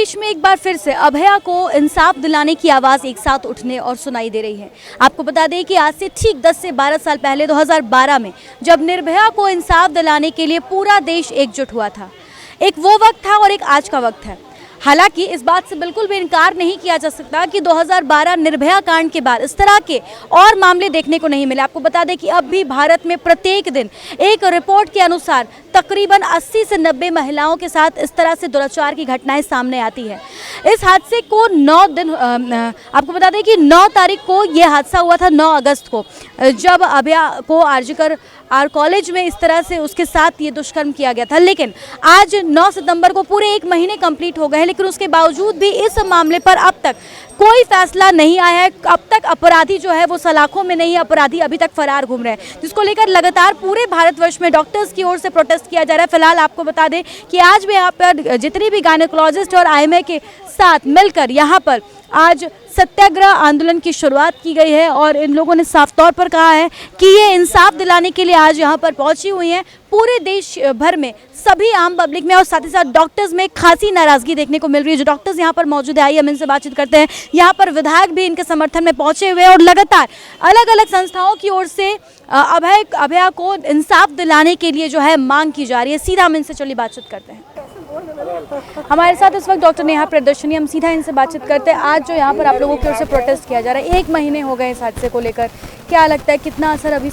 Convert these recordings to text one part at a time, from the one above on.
देश में एक बार फिर से अभया को इंसाफ दिलाने की आवाज़ एक साथ उठने और सुनाई दे रही है। आपको बता दें कि आज से ठीक 10 से 12 साल पहले 2012 में जब निर्भया को इंसाफ दिलाने के लिए पूरा देश एकजुट हुआ था, एक वो वक्त था और एक आज का वक्त है। हालांकि इस बात से बिल्कुल भी इनकार नहीं किया जा सकता कि 2012 निर्भया कांड के बाद इस तरह के और मामले देखने को नहीं मिले। आपको बता दें कि अब भी भारत में प्रत्येक दिन एक रिपोर्ट के अनुसार तकरीबन 80 से 90 महिलाओं के साथ इस तरह से दुराचार की घटनाएं सामने आती है। इस हादसे को 9 दिन आपको बता दें कि 9 तारीख को यह हादसा हुआ था, 9 अगस्त को, जब अभया को आरजीकर आर कॉलेज में इस तरह से उसके साथ ये दुष्कर्म किया गया था। लेकिन आज 9 सितंबर को पूरे 1 महीने कंप्लीट हो गए हैं, लेकिन उसके बावजूद भी इस मामले पर अब तक कोई फैसला नहीं आया है। अब तक अपराधी जो है वो सलाखों में नहीं है, अपराधी अभी तक फरार घूम रहे हैं, जिसको लेकर लगातार पूरे भारतवर्ष में डॉक्टर्स की ओर से प्रोटेस्ट किया जा रहा है। फिलहाल आपको बता दें कि आज भी यहाँ पर जितनी भी गायनेकोलॉजिस्ट और आईएमए के साथ मिलकर यहाँ पर आज सत्याग्रह आंदोलन की शुरुआत की गई है और इन लोगों ने साफ तौर पर कहा है कि ये इंसाफ दिलाने के लिए आज यहाँ पर पहुंची हुई हैं। पूरे देश भर में सभी आम पब्लिक में और साथ ही साथ डॉक्टर्स में खासी नाराजगी देखने को मिल रही है। जो डॉक्टर्स यहाँ पर मौजूद है, आइए हम इनसे बातचीत करते हैं। यहाँ पर विधायक भी इनके समर्थन में पहुंचे हुए हैं और लगातार अलग अलग संस्थाओं की ओर से अभया को इंसाफ दिलाने के लिए जो है मांग की जा रही है। सीधा हम इनसे चलिए बातचीत करते हैं। हमारे साथ इस वक्त डॉक्टर नेहा प्रियदर्शनी, हम सीधा इनसे बातचीत करते हैं। आज जो यहाँ पर आप लोगों की ओर से प्रोटेस्ट किया जा रहा है, 1 महीने हो गए इस हादसे को लेकर, क्या लगता है कितना असर अभी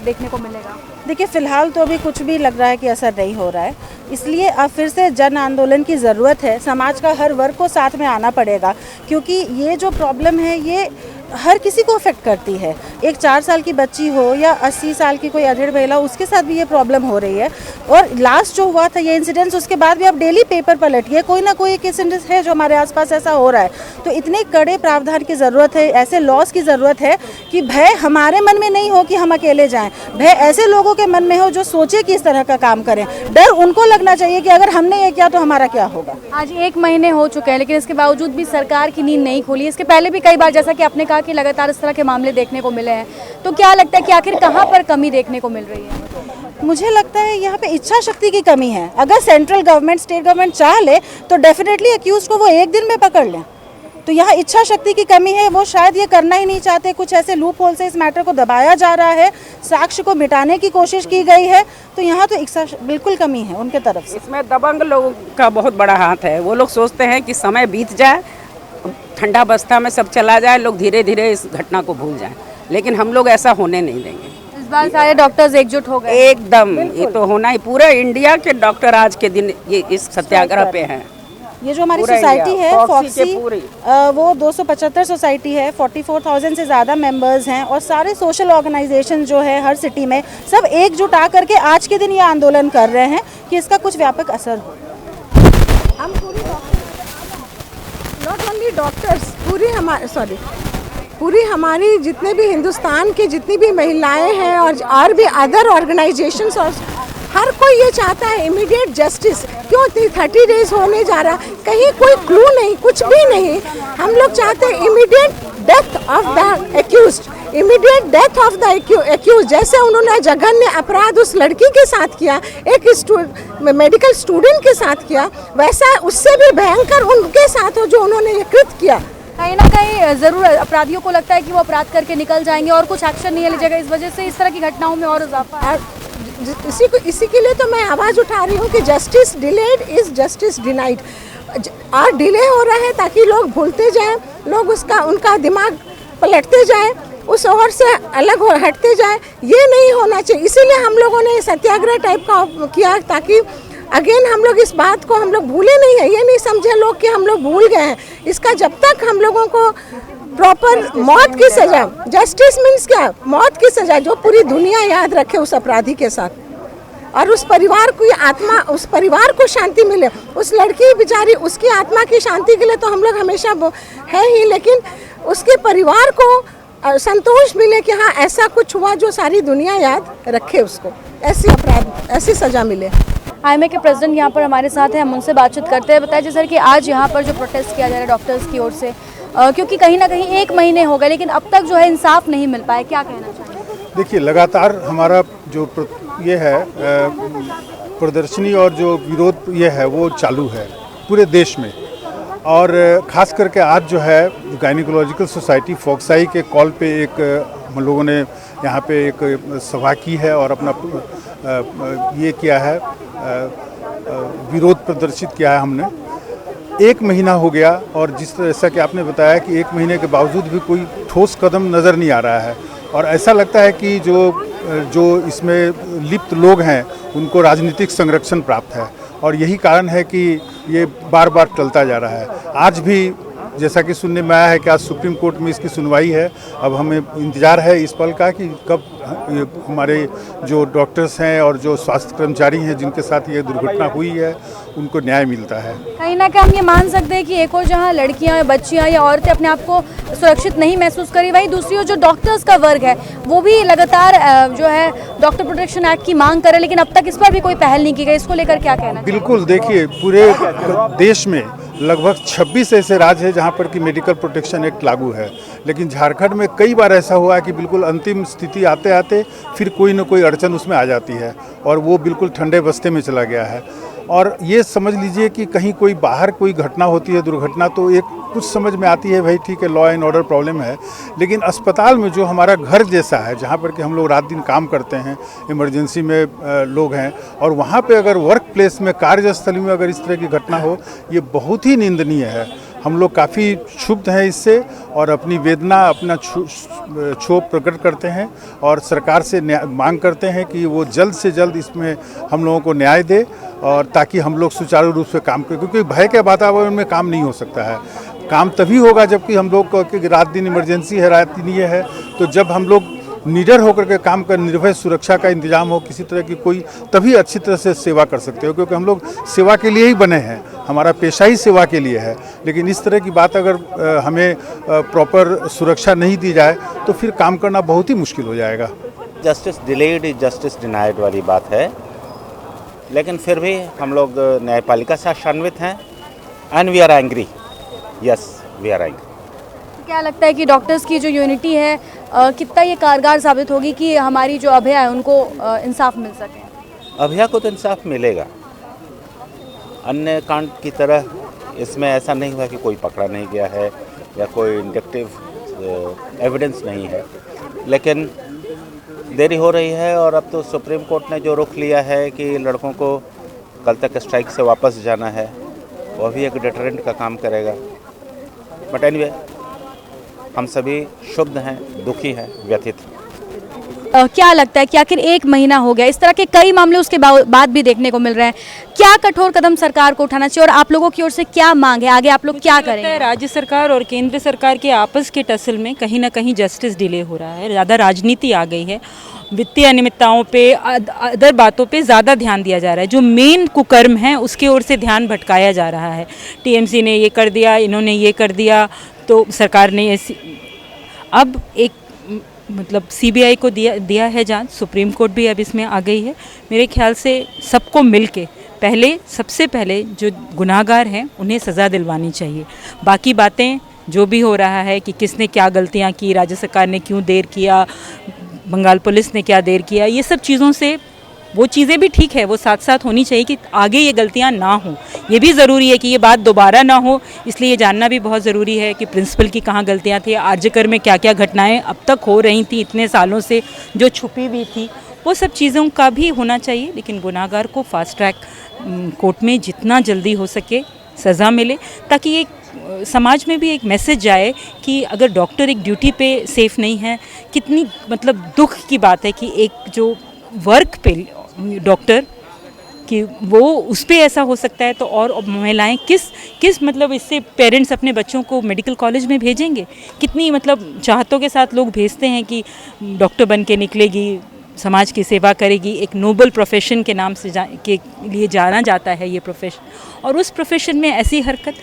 देखने को मिलेगा? देखिए, फ़िलहाल तो अभी कुछ भी लग रहा है कि असर नहीं हो रहा है, इसलिए अब फिर से जन आंदोलन की ज़रूरत है। समाज का हर वर्ग को साथ में आना पड़ेगा, क्योंकि ये जो प्रॉब्लम है ये हर किसी को अफेक्ट करती है। एक 4 साल की बच्ची हो या 80 साल की कोई अधेड़ महिला, उसके साथ भी ये प्रॉब्लम हो रही है। और लास्ट जो हुआ था ये इंसिडेंट्स, उसके बाद भी आप डेली पेपर पलटिए, कोई ना कोई एक इंसिडेंट है जो हमारे आसपास ऐसा हो रहा है। तो इतने कड़े प्रावधान की ज़रूरत है, ऐसे लॉज की ज़रूरत है कि भय हमारे मन में नहीं हो कि हम अकेले जाएँ, भय ऐसे लोगों के मन में हो जो सोचे कि इस तरह का काम करें। डर उनको लगना चाहिए कि अगर हमने ये किया तो हमारा क्या होगा। आज 1 महीने हो चुके हैं, लेकिन इसके बावजूद भी सरकार की नींद नहीं खुली। इसके पहले भी कई बार जैसा कि आपने कहा कि लगातार इस तरह के मामले देखने को मिले हैं, तो क्या लगता है कि आखिर कहां पर कमी देखने को मिल रही है? मुझे लगता है यहाँ पे इच्छा शक्ति की कमी है। अगर सेंट्रल गवर्नमेंट, स्टेट गवर्नमेंट चाह ले तो डेफिनेटली अक्यूज को वो 1 दिन में पकड़ लें। तो यहाँ इच्छा शक्ति की कमी है, वो शायद ये करना ही नहीं चाहते। कुछ ऐसे लूप होल से इस मैटर को दबाया जा रहा है, साक्ष्य को मिटाने की कोशिश की गई है। तो यहाँ तो इच्छा बिल्कुल कमी है उनके तरफ से। इसमें दबंग लोगों का बहुत बड़ा हाथ है। वो लोग सोचते हैं कि समय बीत जाए, ठंडा बस्ता में सब चला जाए, लोग धीरे धीरे इस घटना को भूल जाएं, लेकिन हम लोग ऐसा होने नहीं देंगे। इस बार सारे डॉक्टर्स एकजुट हो गए एकदम, ये तो होना ही। पूरे इंडिया के डॉक्टर आज के दिन ये इस सत्याग्रह पे हैं। ये जो हमारी सोसाइटी है फॉक्सी, वो 275 सोसाइटी है, 44,000 से ज़्यादा मेंबर्स हैं और सारे सोशल ऑर्गेनाइजेशन जो है हर सिटी में सब एकजुट आ करके आज के दिन ये आंदोलन कर रहे हैं कि इसका कुछ व्यापक असर हो। हम पूरी नॉट ओनली डॉक्टर्स, पूरी हमारी जितने भी हिंदुस्तान की जितनी भी महिलाएं हैं और भी अदर ऑर्गेनाइजेशंस, और हर कोई ये चाहता है इमीडिएट जस्टिस। क्यों 30 डेज होने जा रहा, कहीं कोई क्लू नहीं, कुछ भी नहीं। हम लोग चाहते हैं immediate death of the accused, immediate death of the accuse. जैसे उन्होंने जघन्य अपराध उस लड़की के साथ किया, एक मेडिकल स्टूडेंट के साथ किया, वैसा उससे भी भयंकर उनके साथ हो जो उन्होंने ये कृत किया। कहीं ना कहीं जरूर अपराधियों को लगता है कि वो अपराध करके निकल जाएंगे और कुछ एक्शन नहीं लिया जाएगा, इस वजह से इस तरह की घटनाओं में और इजाफा। इसी के लिए तो मैं आवाज़ उठा रही हूँ कि justice delayed is justice denied. और डिले हो रहा है ताकि लोग भूलते जाएं, लोग उनका दिमाग पलटते जाएं, उस ओर से अलग हटते जाएं। ये नहीं होना चाहिए, इसीलिए हम लोगों ने सत्याग्रह टाइप का किया, ताकि अगेन हम लोग इस बात को हम लोग भूले नहीं है। ये नहीं समझे लोग कि हम लोग भूल गए हैं। इसका जब तक हम लोगों को प्रॉपर मौत की सजा, जस्टिस मीन्स क्या, मौत की सजा, जो पूरी दुनिया याद रखे उस अपराधी के साथ, और उस परिवार की आत्मा, उस परिवार को शांति मिले, उस लड़की बेचारी, उसकी आत्मा की शांति के लिए तो हम लोग हमेशा है ही, लेकिन उसके परिवार को संतोष मिले कि हाँ ऐसा कुछ हुआ जो सारी दुनिया याद रखे उसको, ऐसी अपराध, ऐसी सजा मिले। आईएमए के प्रेसिडेंट यहाँ पर हमारे साथ हैं, हम उनसे बातचीत करते हैं। बताइए सर कि आज यहाँ पर जो प्रोटेस्ट किया जा रहा है डॉक्टर्स की ओर से, क्योंकि कहीं ना कहीं 1 महीने हो गए लेकिन अब तक जो है इंसाफ नहीं मिल पाया, क्या कहना चाहिए? देखिए, लगातार हमारा जो ये है प्रदर्शनी और जो विरोध ये है वो चालू है पूरे देश में। और ख़ास करके आज जो है गायनिकोलॉजिकल सोसाइटी फोक्साई के कॉल पे एक हम लोगों ने यहाँ पे एक सभा की है और अपना ये किया है, विरोध प्रदर्शित किया है हमने। 1 महीना हो गया और जैसा कि आपने बताया कि 1 महीने के बावजूद भी कोई ठोस कदम नज़र नहीं आ रहा है और ऐसा लगता है कि जो इसमें लिप्त लोग हैं उनको राजनीतिक संरक्षण प्राप्त है और यही कारण है कि ये बार बार टलता जा रहा है। आज भी जैसा कि सुनने में आया है कि आज सुप्रीम कोर्ट में इसकी सुनवाई है। अब हमें इंतज़ार है इस पल का कि कब हमारे जो डॉक्टर्स हैं और जो स्वास्थ्य कर्मचारी हैं जिनके साथ ये दुर्घटना हुई है उनको न्याय मिलता है। कहीं ना कहीं हम ये मान सकते हैं कि एक और जहाँ लड़कियाँ या बच्चियाँ या औरतें अपने आप को सुरक्षित नहीं महसूस करी, वहीं दूसरी ओर जो डॉक्टर्स का वर्ग है वो भी लगातार जो है डॉक्टर प्रोटेक्शन एक्ट की मांग करे, लेकिन अब तक इस पर भी कोई पहल नहीं की गई। इसको लेकर क्या कहना? बिल्कुल, देखिए पूरे देश में लगभग 26 ऐसे राज्य हैं जहां पर कि मेडिकल प्रोटेक्शन एक्ट लागू है, लेकिन झारखंड में कई बार ऐसा हुआ है कि बिल्कुल अंतिम स्थिति आते आते फिर कोई न कोई अड़चन उसमें आ जाती है और वो बिल्कुल ठंडे बस्ते में चला गया है। और ये समझ लीजिए कि कहीं कोई बाहर कोई घटना होती है, दुर्घटना, तो एक कुछ समझ में आती है भाई ठीक है लॉ एंड ऑर्डर प्रॉब्लम है, लेकिन अस्पताल में जो हमारा घर जैसा है जहाँ पर कि हम लोग रात दिन काम करते हैं, इमरजेंसी में लोग हैं और वहाँ पे अगर वर्क प्लेस में कार्यस्थल में अगर इस तरह की घटना हो, ये बहुत ही निंदनीय है। हम लोग काफ़ी क्षुब्ध हैं इससे और अपनी वेदना अपना क्षोभ प्रकट करते हैं और सरकार से मांग करते हैं कि वो जल्द से जल्द इसमें हम लोगों को न्याय दे और ताकि हम लोग सुचारू रूप से काम करें, क्योंकि भय के वातावरण में काम नहीं हो सकता है। काम तभी होगा जबकि हम लोग को रात दिन इमरजेंसी है, रात दिन ये है, तो जब हम लोग निडर होकर के काम कर, निर्भय सुरक्षा का इंतजाम हो किसी तरह की कोई, तभी अच्छी तरह से सेवा कर सकते हो, क्योंकि हम लोग सेवा के लिए ही बने हैं, हमारा पेशा ही सेवा के लिए है। लेकिन इस तरह की बात अगर हमें प्रॉपर सुरक्षा नहीं दी जाए तो फिर काम करना बहुत ही मुश्किल हो जाएगा। Justice delayed is justice denied वाली बात है, लेकिन फिर भी हम लोग न्यायपालिका से आशान्वित हैं and we are angry, yes we are angry. क्या लगता है कि डॉक्टर्स की जो यूनिटी है कितना ये कारगर साबित होगी कि हमारी जो अभया है उनको इंसाफ मिल सके? अभया को तो इंसाफ मिलेगा। अन्य कांड की तरह इसमें ऐसा नहीं हुआ कि कोई पकड़ा नहीं गया है या कोई इंडक्टिव एविडेंस नहीं है, लेकिन देरी हो रही है और अब तो सुप्रीम कोर्ट ने जो रुख लिया है कि लड़कों को कल तक स्ट्राइक से वापस जाना है, वह भी एक डिटरेंट का काम करेगा। बट एनीवे हम सभी क्षुब्ध हैं, दुखी हैं, व्यथित हैं। क्या लगता है कि आखिर 1 महीना हो गया, इस तरह के कई मामले उसके बाद भी देखने को मिल रहे हैं, क्या कठोर कदम सरकार को उठाना चाहिए और आप लोगों की ओर से क्या मांग है, आगे आप लोग क्या करेंगे? राज्य सरकार और केंद्र सरकार के आपस के टसल में कहीं ना कहीं जस्टिस डिले हो रहा है, ज़्यादा राजनीति आ गई है, वित्तीय अनियमितताओं पे, अदर बातों पे ज़्यादा ध्यान दिया जा रहा है, जो मेन कुकर्म है उसके ओर से ध्यान भटकाया जा रहा है। टीएमसी ने ये कर दिया, इन्होंने ये कर दिया, तो सरकार ने अब एक मतलब सीबीआई को दिया है जांच, सुप्रीम कोर्ट भी अब इसमें आ गई है। मेरे ख्याल से सबको मिलके सबसे पहले जो गुनाहगार हैं उन्हें सज़ा दिलवानी चाहिए। बाकी बातें जो भी हो रहा है कि किसने क्या गलतियां की, राज्य सरकार ने क्यों देर किया, बंगाल पुलिस ने क्या देर किया, ये सब चीज़ों से, वो चीज़ें भी ठीक है, वो साथ साथ होनी चाहिए कि आगे ये गलतियां ना हो। ये भी ज़रूरी है कि ये बात दोबारा ना हो, इसलिए ये जानना भी बहुत ज़रूरी है कि प्रिंसिपल की कहाँ गलतियां थी, आरजीकर में क्या क्या घटनाएं अब तक हो रही थी इतने सालों से जो छुपी हुई थी, वो सब चीज़ों का भी होना चाहिए। लेकिन गुनाहगार को फास्ट ट्रैक कोर्ट में जितना जल्दी हो सके सज़ा मिले, ताकि एक समाज में भी एक मैसेज जाए कि अगर डॉक्टर एक ड्यूटी पे सेफ नहीं है, कितनी मतलब दुख की बात है कि एक जो वर्क पे डॉक्टर कि वो उस पे ऐसा हो सकता है, तो और महिलाएं किस मतलब इससे पेरेंट्स अपने बच्चों को मेडिकल कॉलेज में भेजेंगे, कितनी मतलब चाहतों के साथ लोग भेजते हैं कि डॉक्टर बन के निकलेगी, समाज की सेवा करेगी, एक नोबल प्रोफेशन के नाम से के लिए जाना जाता है ये प्रोफेशन, और उस प्रोफेशन में ऐसी हरकत,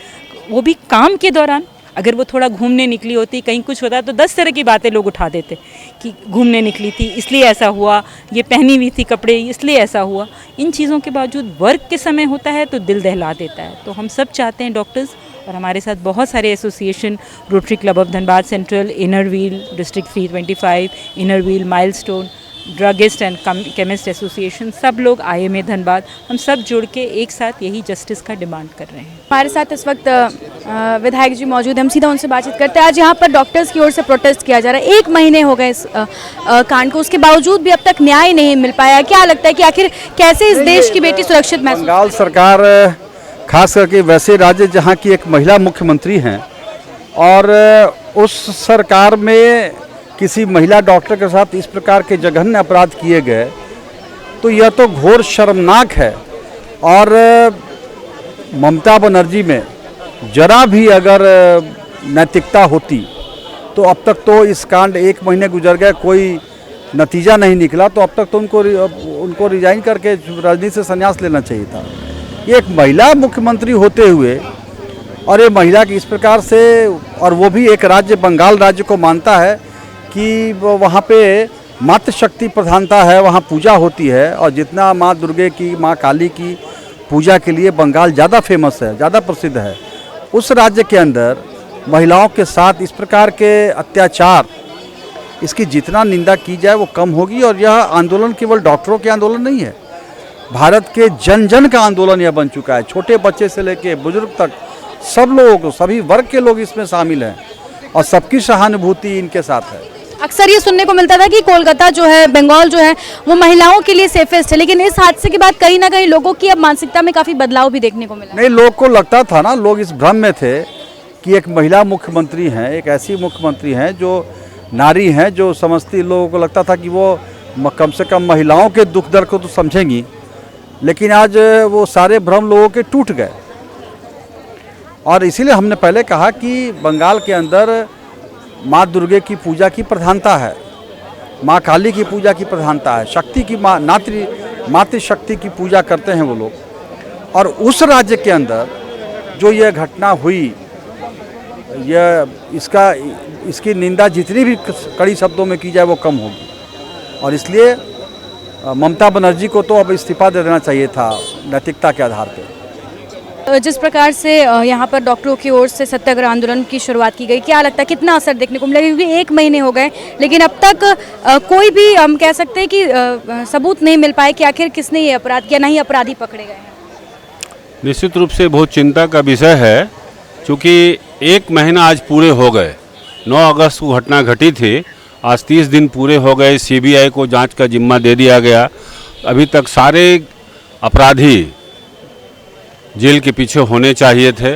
वो भी काम के दौरान, अगर वो थोड़ा घूमने निकली होती, कहीं कुछ होता तो 10 तरह की बातें लोग उठा देते कि घूमने निकली थी इसलिए ऐसा हुआ, ये पहनी हुई थी कपड़े इसलिए ऐसा हुआ। इन चीज़ों के बावजूद वर्क के समय होता है तो दिल दहला देता है। तो हम सब चाहते हैं डॉक्टर्स, और हमारे साथ बहुत सारे association, rotary club of Dhanbad central, inner wheel, district 325, inner wheel, milestone, druggist and chemist association, सब लोग IMA धनबाद, हम सब जुड़ के एक साथ यही जस्टिस का डिमांड कर रहे हैं। हमारे साथ इस वक्त विधायक जी मौजूद हैं, हम सीधा उनसे बातचीत करते हैं। आज यहाँ पर डॉक्टर्स की ओर से प्रोटेस्ट किया जा रहा है, 1 महीने हो गए इस कांड को, उसके बावजूद भी अब तक न्याय नहीं मिल पाया। क्या लगता है कि आखिर कैसे इस देश की बेटी सुरक्षित महसूस? बंगाल सरकार खास करके वैसे राज्य जहाँ की एक महिला मुख्यमंत्री हैं और उस सरकार में किसी महिला डॉक्टर के साथ इस प्रकार के जघन्य अपराध किए गए, तो यह तो घोर शर्मनाक है। और ममता बनर्जी में जरा भी अगर नैतिकता होती तो अब तक तो इस कांड 1 महीने गुजर गए, कोई नतीजा नहीं निकला, तो अब तक तो उनको रिजाइन करके राजनीति से संन्यास लेना चाहिए था। ये एक महिला मुख्यमंत्री होते हुए और ये महिला की इस प्रकार से, और वो भी एक राज्य बंगाल राज्य को मानता है कि वहाँ पे मातृशक्ति प्रधानता है, वहाँ पूजा होती है, और जितना माँ दुर्गे की, माँ काली की पूजा के लिए बंगाल ज़्यादा फेमस है, ज़्यादा प्रसिद्ध है, उस राज्य के अंदर महिलाओं के साथ इस प्रकार के अत्याचार, इसकी जितना निंदा की जाए वो कम होगी। और यह आंदोलन केवल डॉक्टरों के आंदोलन नहीं है, भारत के जन जन का आंदोलन यह बन चुका है। छोटे बच्चे से लेकर बुजुर्ग तक सब लोग, सभी वर्ग के लोग इसमें शामिल हैं और सबकी सहानुभूति इनके साथ है। अक्सर ये सुनने को मिलता था कि कोलकाता जो है, बंगाल जो है, वो महिलाओं के लिए सेफेस्ट है, लेकिन इस हादसे के बाद कहीं ना कहीं लोगों की अब मानसिकता में काफ़ी बदलाव भी देखने को मिला। नहीं, लोग को लगता था ना, लोग इस भ्रम में थे कि एक महिला मुख्यमंत्री हैं, एक ऐसी मुख्यमंत्री हैं जो नारी हैं, जो समझती, लोगों को लगता था कि वो कम से कम महिलाओं के दुख दर्द को तो समझेंगी। लेकिन आज वो सारे भ्रम लोगों के टूट गए, और इसीलिए हमने पहले कहा कि बंगाल के अंदर माँ दुर्गे की पूजा की प्रधानता है, माँ काली की पूजा की प्रधानता है, शक्ति की मातृशक्ति की पूजा करते हैं वो लोग। और उस राज्य के अंदर जो यह घटना हुई, इसकी निंदा जितनी भी कड़ी शब्दों में की जाए वो कम होगी। और इसलिए ममता बनर्जी को तो अब इस्तीफा दे देना चाहिए था नैतिकता के आधार पर। जिस प्रकार से यहाँ पर डॉक्टरों की ओर से सत्याग्रह आंदोलन की शुरुआत की गई, क्या लगता है कितना असर देखने को मिलेगा? क्योंकि 1 महीने हो गए, लेकिन अब तक कोई भी, हम कह सकते हैं कि सबूत नहीं मिल पाए कि आखिर किसने ये अपराध किया, ना ही अपराधी पकड़े गए हैं। निश्चित रूप से बहुत चिंता का विषय है, क्योंकि 1 महीना आज पूरे हो गए। 9 अगस्त को घटना घटी थी, आज 30 दिन पूरे हो गए। CBI को जांच का जिम्मा दे दिया गया। अभी तक सारे अपराधी जेल के पीछे होने चाहिए थे,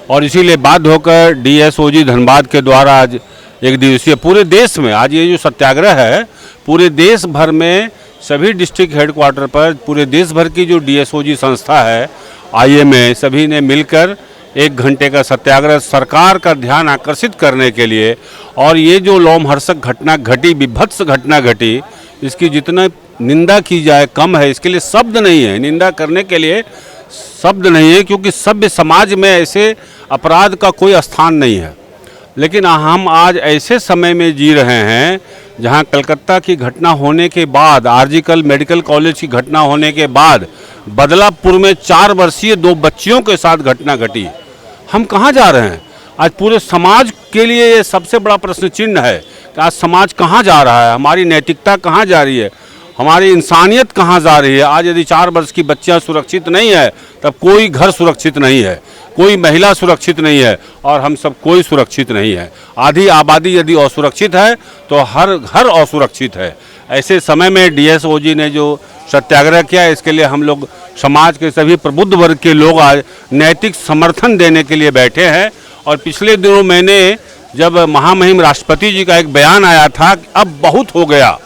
और इसीलिए बाध्य होकर DSOG धनबाद के द्वारा आज 1 दिवसीय पूरे देश में, आज ये जो सत्याग्रह है पूरे देश भर में, सभी डिस्ट्रिक्ट हेडक्वार्टर पर पूरे देश भर की जो DSOG संस्था है, IMA, सभी ने मिलकर 1 घंटे का सत्याग्रह सरकार का ध्यान आकर्षित करने के लिए। और ये जो लोमहर्षक घटना घटी, विभत्स घटना घटी, इसकी जितना निंदा की जाए कम है। इसके लिए शब्द नहीं है, निंदा करने के लिए शब्द नहीं है, क्योंकि सभ्य समाज में ऐसे अपराध का कोई स्थान नहीं है। लेकिन हम आज ऐसे समय में जी रहे हैं जहां कलकत्ता की घटना होने के बाद, RG मेडिकल कॉलेज की घटना होने के बाद, बदलापुर में 4 वर्षीय 2 बच्चियों के साथ घटना घटी। हम कहां जा रहे हैं? आज पूरे समाज के लिए ये सबसे बड़ा प्रश्न चिन्ह है कि आज समाज कहां जा रहा है, हमारी नैतिकता कहां जा रही है, हमारी इंसानियत कहाँ जा रही है। आज यदि 4 वर्ष की बच्चियाँ सुरक्षित नहीं है, तब कोई घर सुरक्षित नहीं है, कोई महिला सुरक्षित नहीं है, और हम सब कोई सुरक्षित नहीं है। आधी आबादी यदि असुरक्षित है तो हर घर असुरक्षित है। ऐसे समय में DSOG ने जो सत्याग्रह किया, इसके लिए हम लोग समाज के सभी प्रबुद्ध वर्ग के लोग आज नैतिक समर्थन देने के लिए बैठे हैं। और पिछले दिनों मैंने जब महामहिम राष्ट्रपति जी का एक बयान आया था कि अब बहुत हो गया,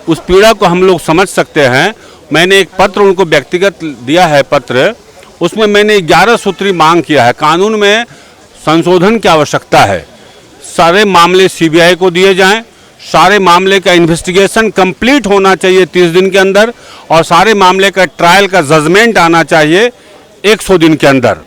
उस पीड़ा को हम लोग समझ सकते हैं। मैंने एक पत्र उनको व्यक्तिगत दिया है पत्र, उसमें मैंने 11 सूत्री मांग किया है। कानून में संशोधन की आवश्यकता है, सारे मामले CBI को दिए जाएं, सारे मामले का इन्वेस्टिगेशन कंप्लीट होना चाहिए 30 दिन के अंदर, और सारे मामले का ट्रायल का जजमेंट आना चाहिए 100 दिन के अंदर,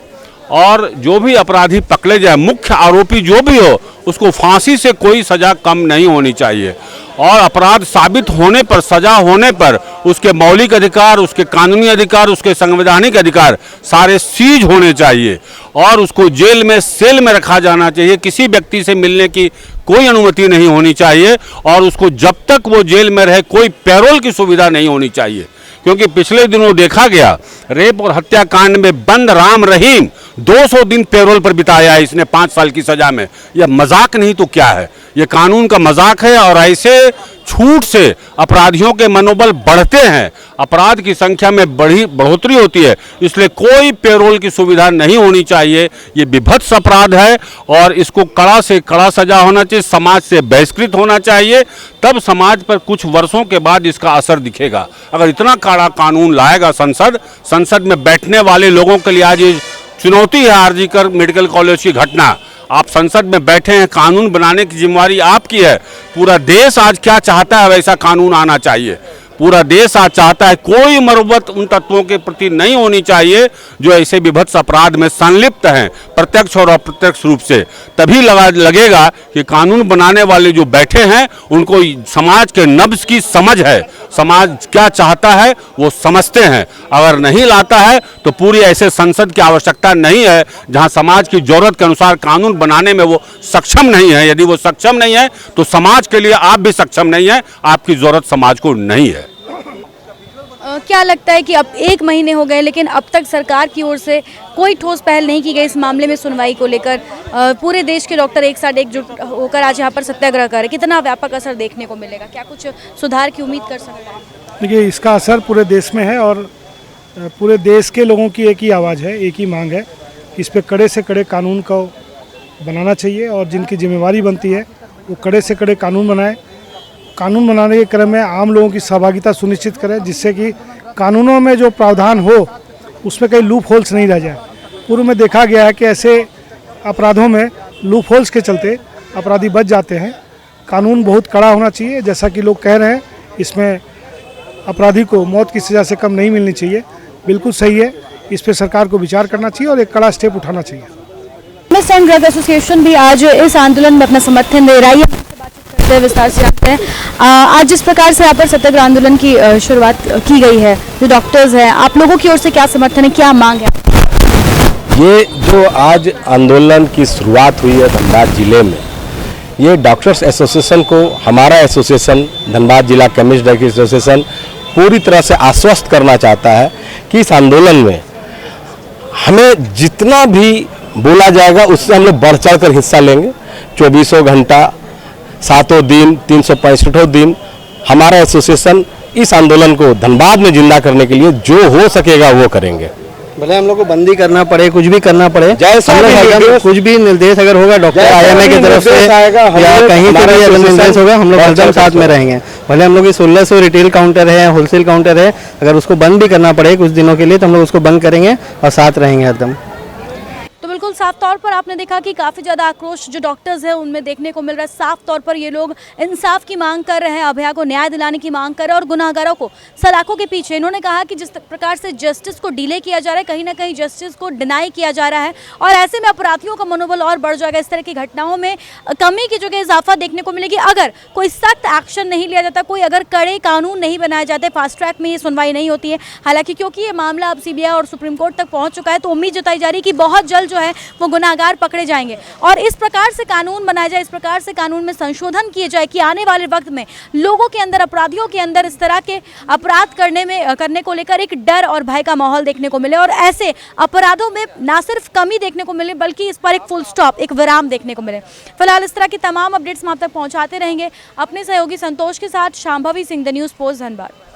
और जो भी अपराधी पकड़े जाए, मुख्य आरोपी जो भी हो, उसको फांसी से कोई सज़ा कम नहीं होनी चाहिए। और अपराध साबित होने पर, सजा होने पर उसके मौलिक अधिकार, उसके कानूनी अधिकार, उसके संवैधानिक अधिकार सारे सीज होने चाहिए और उसको जेल में, सेल में रखा जाना चाहिए। किसी व्यक्ति से मिलने की कोई अनुमति नहीं होनी चाहिए और उसको जब तक वो जेल में रहे कोई पैरोल की सुविधा नहीं होनी चाहिए। क्योंकि पिछले दिनों देखा गया रेप और हत्याकांड में बंद राम रहीम 200 दिन पैरोल पर बिताया है इसने 5 साल की सजा में। यह मजाक नहीं तो क्या है, यह कानून का मजाक है और ऐसे छूट से अपराधियों के मनोबल बढ़ते हैं, अपराध की संख्या में बढ़ोतरी होती है। इसलिए कोई पैरोल की सुविधा नहीं होनी चाहिए। ये विभत्स अपराध है और इसको कड़ा से कड़ा सजा होना चाहिए, समाज से बहिष्कृत होना चाहिए, तब समाज पर कुछ वर्षों के बाद इसका असर दिखेगा। अगर इतना कड़ा कानून लाएगा संसद में बैठने वाले लोगों के लिए आज ये चुनौती है। आरजीकर मेडिकल कॉलेज की घटना, आप संसद में बैठे हैं, कानून बनाने की जिम्मेवारी आपकी है। पूरा देश आज क्या चाहता है वैसा कानून आना चाहिए। पूरा देश आज चाहता है कोई मरम्मत उन तत्वों के प्रति नहीं होनी चाहिए जो ऐसे विभत्स अपराध में संलिप्त हैं, प्रत्यक्ष और अप्रत्यक्ष रूप से। तभी लगेगा कि कानून बनाने वाले जो बैठे हैं उनको समाज के नब्ज की समझ है, समाज क्या चाहता है वो समझते हैं। अगर नहीं लाता है तो पूरी ऐसे संसद की आवश्यकता नहीं है जहां समाज की जरूरत के अनुसार कानून बनाने में वो सक्षम नहीं है। यदि वो सक्षम नहीं है तो समाज के लिए आप भी सक्षम नहीं है, आपकी जरूरत समाज को नहीं है। क्या लगता है कि अब 1 महीने हो गए लेकिन अब तक सरकार की ओर से कोई ठोस पहल नहीं की गई इस मामले में सुनवाई को लेकर? पूरे देश के डॉक्टर एक साथ एकजुट होकर आज यहाँ पर सत्याग्रह कर रहे, कितना व्यापक असर देखने को मिलेगा? क्या कुछ सुधार की उम्मीद कर सकते हैं? देखिए, इसका असर पूरे देश में है और पूरे देश के लोगों की एक ही आवाज़ है, एक ही मांग है कि इस पर कड़े से कड़े कानून को बनाना चाहिए और जिनकी जिम्मेवारी बनती है वो कड़े से कड़े कानून बनाए। कानून बनाने के क्रम में आम लोगों की सहभागिता सुनिश्चित करें जिससे कि कानूनों में जो प्रावधान हो उसमें कई लूप होल्स नहीं रह जाए। पूर्व में देखा गया है कि ऐसे अपराधों में लूप होल्स के चलते अपराधी बच जाते हैं। कानून बहुत कड़ा होना चाहिए, जैसा कि लोग कह रहे हैं, इसमें अपराधी को मौत की सज़ा से कम नहीं मिलनी चाहिए। बिल्कुल सही है, इस पर सरकार को विचार करना चाहिए और एक कड़ा स्टेप उठाना चाहिए। मेडिसिन ड्रग एसोसिएशन भी आज इस आंदोलन में अपना समर्थन दे रहा है। विस्तार से जानते हैं, आज जिस प्रकार से यहाँ पर सत्याग्रह आंदोलन की शुरुआत की गई है, जो डॉक्टर्स हैं, आप लोगों की ओर से क्या समर्थन है, क्या मांग है? ये जो आज आंदोलन की शुरुआत हुई है धनबाद जिले में, ये डॉक्टर्स एसोसिएशन को, हमारा एसोसिएशन धनबाद जिला केमिस्ट ड्रग एसोसिएशन पूरी तरह से आश्वस्त करना चाहता है कि इस आंदोलन में हमें जितना भी बोला जाएगा उससे हम लोग बढ़ चढ़ कर हिस्सा लेंगे। 24 घंटा 7 दिन 365 दिन हमारा एसोसिएशन इस आंदोलन को धनबाद में जिंदा करने के लिए जो हो सकेगा वो करेंगे। भले हम लोग को बंदी करना पड़े, कुछ भी करना पड़े, जैसा कुछ भी निर्देश अगर होगा डॉक्टर आईएमए की तरफ से या कहीं से भी अगर निर्देश होगा, हम लोग हरदम साथ में रहेंगे। भले हम लोग की 1600 रिटेल काउंटर है, होलसेल काउंटर है, अगर उसको बंद भी करना पड़े कुछ दिनों के लिए तो हम लोग उसको बंद करेंगे और साथ रहेंगे हरदम। तो बिल्कुल साफ तौर पर आपने देखा कि काफ़ी ज़्यादा आक्रोश जो डॉक्टर्स हैं उनमें देखने को मिल रहा है। साफ तौर पर ये लोग इंसाफ की मांग कर रहे हैं, अभया को न्याय दिलाने की मांग कर रहे हैं और गुनाहगारों को सलाखों के पीछे। इन्होंने कहा कि जिस प्रकार से जस्टिस को डिले किया जा रहा है, कहीं ना कहीं जस्टिस को डिनाई किया जा रहा है और ऐसे में अपराधियों का मनोबल और बढ़ जाएगा। इस तरह की घटनाओं में कमी की जगह इजाफा देखने को मिलेगी अगर कोई सख्त एक्शन नहीं लिया जाता, कोई अगर कड़े कानून नहीं बनाए जाते, फास्ट ट्रैक में ये सुनवाई नहीं होती है। हालांकि क्योंकि ये मामला अब सीबीआई और सुप्रीम कोर्ट तक पहुंच चुका है तो उम्मीद जताई जा रही है कि बहुत जल्द जो है वो गुनाहगार पकड़े जाएंगे और इस प्रकार से कानून बनाया जाए, इस प्रकार से कानून में संशोधन किए जाए कि आने वाले वक्त में लोगों के अंदर, अपराधियों के अंदर इस तरह के अपराध करने को लेकर एक डर और भय का माहौल देखने को मिले और ऐसे अपराधों में ना सिर्फ कमी देखने को मिले बल्कि इस पर एक फुल स्टॉप, एक विराम देखने को मिले। फिलहाल इस तरह की तमाम अपडेट्स हम आप तक पहुंचाते रहेंगे अपने सहयोगी संतोष के साथ। Shambhavi Singh, the news post, Dhanbad.